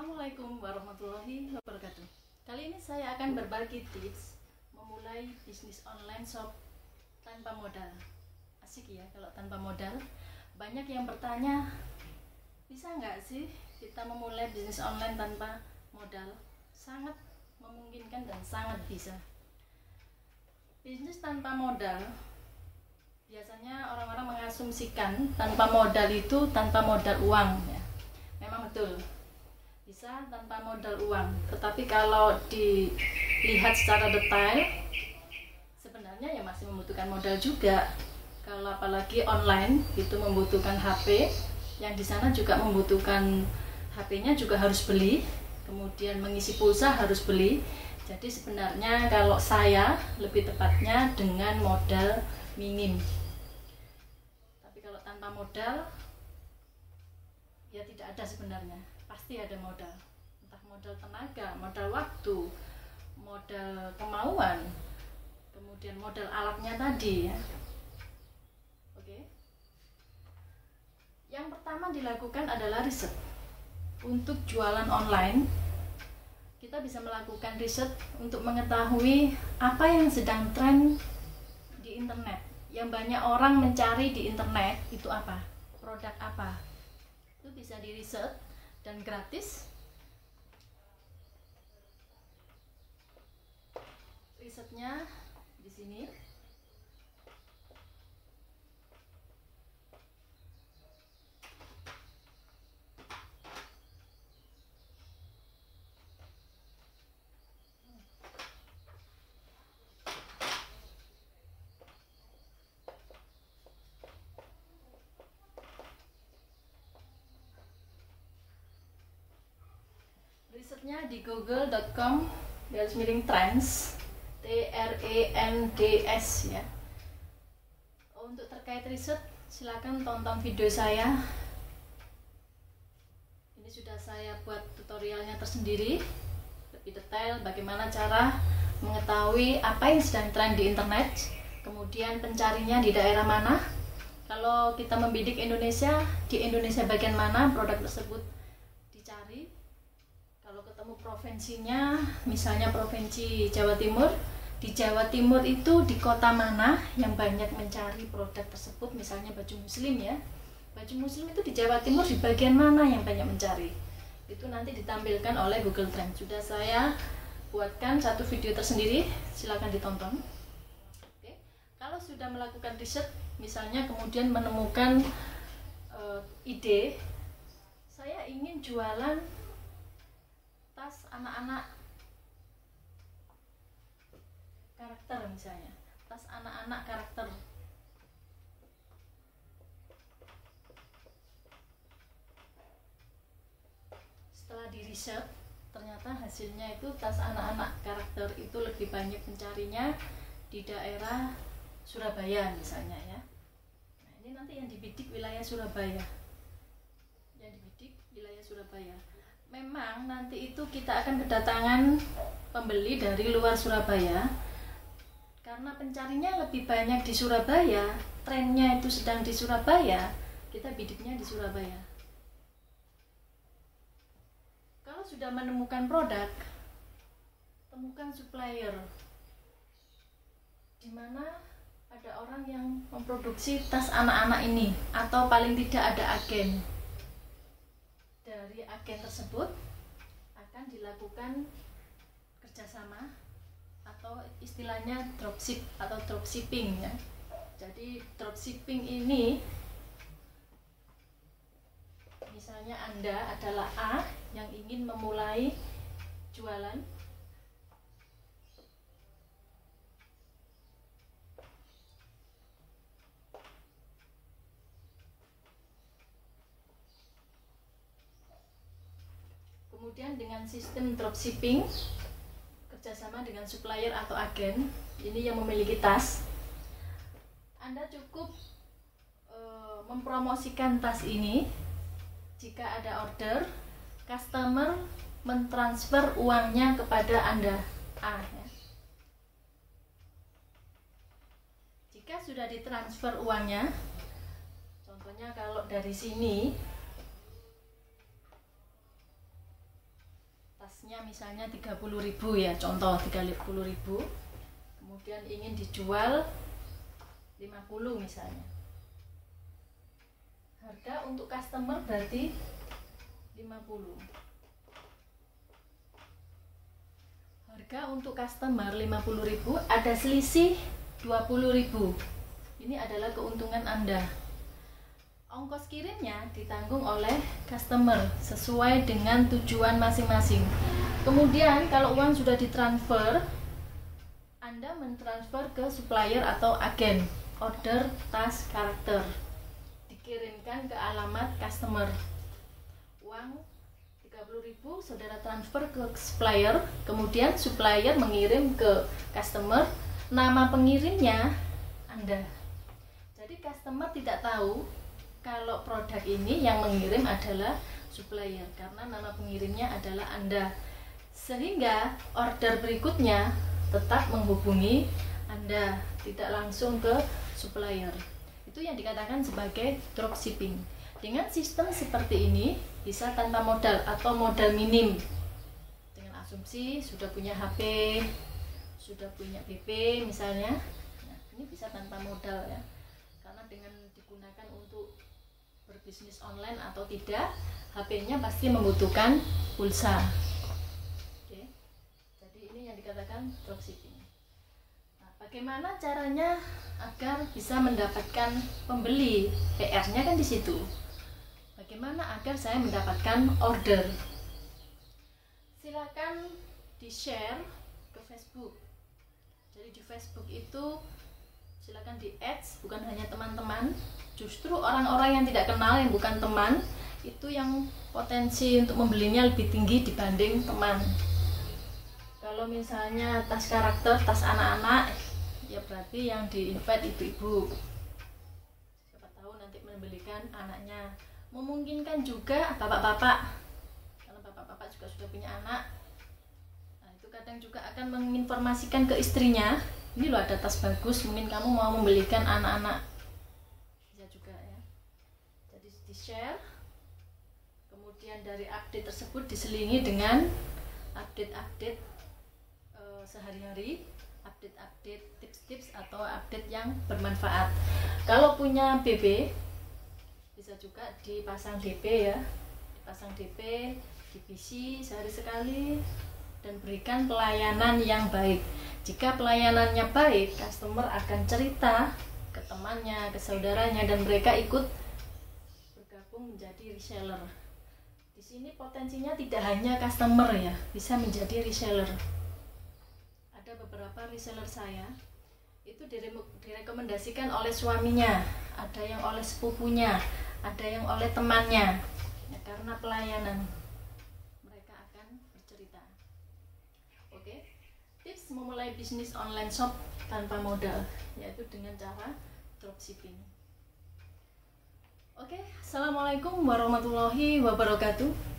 Assalamualaikum warahmatullahi wabarakatuh. Kali ini saya akan berbagi tips memulai bisnis online shop tanpa modal. Asik ya kalau tanpa modal. Banyak yang bertanya, bisa nggak sih kita memulai bisnis online tanpa modal? Sangat memungkinkan dan sangat bisa. Bisnis tanpa modal, biasanya orang-orang mengasumsikan tanpa modal itu tanpa modal uang ya. Memang betul, bisa tanpa modal uang, tetapi kalau dilihat secara detail sebenarnya ya masih membutuhkan modal juga. Kalau apalagi online itu membutuhkan HP, yang di sana juga membutuhkan HP-nya juga harus beli, kemudian mengisi pulsa harus beli. Jadi sebenarnya kalau saya lebih tepatnya dengan modal minim. Tapi kalau tanpa modal ya tidak ada sebenarnya. Pasti ada modal, entah modal tenaga, modal waktu, modal kemauan, kemudian modal alatnya tadi ya. Oke. Yang pertama dilakukan adalah riset. Untuk jualan online, kita bisa melakukan riset untuk mengetahui apa yang sedang tren di internet. Yang banyak orang mencari di internet itu apa? Produk apa? Itu bisa diriset dan gratis. Risetnya di sini. Risetnya di google.com/trends TRENDS ya. Untuk terkait riset silakan tonton video saya. Ini sudah saya buat tutorialnya tersendiri, lebih detail bagaimana cara mengetahui apa yang sedang tren di internet, kemudian pencarinya di daerah mana. Kalau kita membidik Indonesia, di Indonesia bagian mana produk tersebut dicari. Kalau ketemu provinsinya, misalnya provinsi Jawa Timur, di Jawa Timur itu di kota mana yang banyak mencari produk tersebut, misalnya baju muslim ya. Baju muslim itu di Jawa Timur di bagian mana yang banyak mencari. Itu nanti ditampilkan oleh Google Trends. Sudah saya buatkan satu video tersendiri, silakan ditonton. Oke. Kalau sudah melakukan riset, misalnya kemudian menemukan ide, saya ingin jualan tas anak-anak karakter misalnya, tas anak-anak karakter. Setelah di riset, ternyata hasilnya itu tas anak-anak karakter itu lebih banyak mencarinya di daerah Surabaya misalnya ya. Nah, ini nanti yang dibidik wilayah Surabaya. Yang dibidik wilayah Surabaya. Memang nanti itu kita akan kedatangan pembeli dari luar Surabaya. Karena pencarinya lebih banyak di Surabaya, trennya itu sedang di Surabaya, kita bidiknya di Surabaya. Kalau sudah menemukan produk, temukan supplier, di mana ada orang yang memproduksi tas anak-anak ini, atau paling tidak ada agen. Dari agen tersebut akan dilakukan kerjasama, atau istilahnya dropship atau dropshipping ya. Jadi dropshipping ini, misalnya Anda adalah A yang ingin memulai jualan, kemudian dengan sistem dropshipping, kerjasama dengan supplier atau agen ini yang memiliki tas, Anda cukup mempromosikan tas ini. Jika ada order, customer mentransfer uangnya kepada Anda A ya. Jika sudah ditransfer uangnya, contohnya kalau dari sini tasnya misalnya 30.000 ya, contoh 30.000, kemudian ingin dijual 50 misalnya. Harga untuk customer berarti 50. Harga untuk customer 50.000, ada selisih 20.000. Ini adalah keuntungan Anda. Ongkos kirimnya ditanggung oleh customer sesuai dengan tujuan masing-masing. Kemudian kalau uang sudah ditransfer, Anda mentransfer ke supplier atau agen. Order tas karakter dikirimkan ke alamat customer. Uang 30.000 saudara transfer ke supplier, kemudian supplier mengirim ke customer. Nama pengirimnya Anda. Jadi customer tidak tahu kalau produk ini yang mengirim adalah supplier karena nama pengirimnya adalah Anda. Sehingga order berikutnya tetap menghubungi Anda, tidak langsung ke supplier. Itu yang dikatakan sebagai dropshipping. Dengan sistem seperti ini bisa tanpa modal atau modal minim. Dengan asumsi sudah punya HP, sudah punya BP misalnya. Nah, ini bisa tanpa modal ya. Karena dengan digunakan untuk berbisnis online atau tidak, HP-nya pasti membutuhkan pulsa. Oke. Jadi ini yang dikatakan dropshipping. Nah, bagaimana caranya agar bisa mendapatkan pembeli? PR-nya kan di situ. Bagaimana agar saya mendapatkan order? Silakan di-share ke Facebook. Jadi di Facebook itu silakan di-ads, bukan hanya teman-teman, justru orang-orang yang tidak kenal, yang bukan teman, itu yang potensi untuk membelinya lebih tinggi dibanding teman. Kalau misalnya tas karakter, tas anak-anak, ya berarti yang di-invite ibu-ibu. Siapa tahu nanti membelikan anaknya. Memungkinkan juga bapak-bapak, karena bapak-bapak juga sudah punya anak. Nah, itu kadang juga akan menginformasikan ke istrinya, ini loh ada tas bagus, mungkin kamu mau membelikan anak-anak. Bisa juga ya. Jadi di-share, kemudian dari update tersebut diselingi dengan update-update sehari-hari, update-update tips-tips atau update yang bermanfaat. Kalau punya BB, bisa juga dipasang DP ya, dipasang DP, di PC sehari sekali, dan berikan pelayanan yang baik. Jika pelayanannya baik, customer akan cerita ke temannya, ke saudaranya, dan mereka ikut bergabung menjadi reseller. Di sini potensinya tidak hanya customer ya, bisa menjadi reseller. Ada beberapa reseller saya itu direkomendasikan oleh suaminya, ada yang oleh sepupunya, ada yang oleh temannya, ya, karena pelayanan mereka akan bercerita. Oke, tips memulai bisnis online shop tanpa modal, yaitu dengan cara dropshipping. Oke, assalamualaikum warahmatullahi wabarakatuh.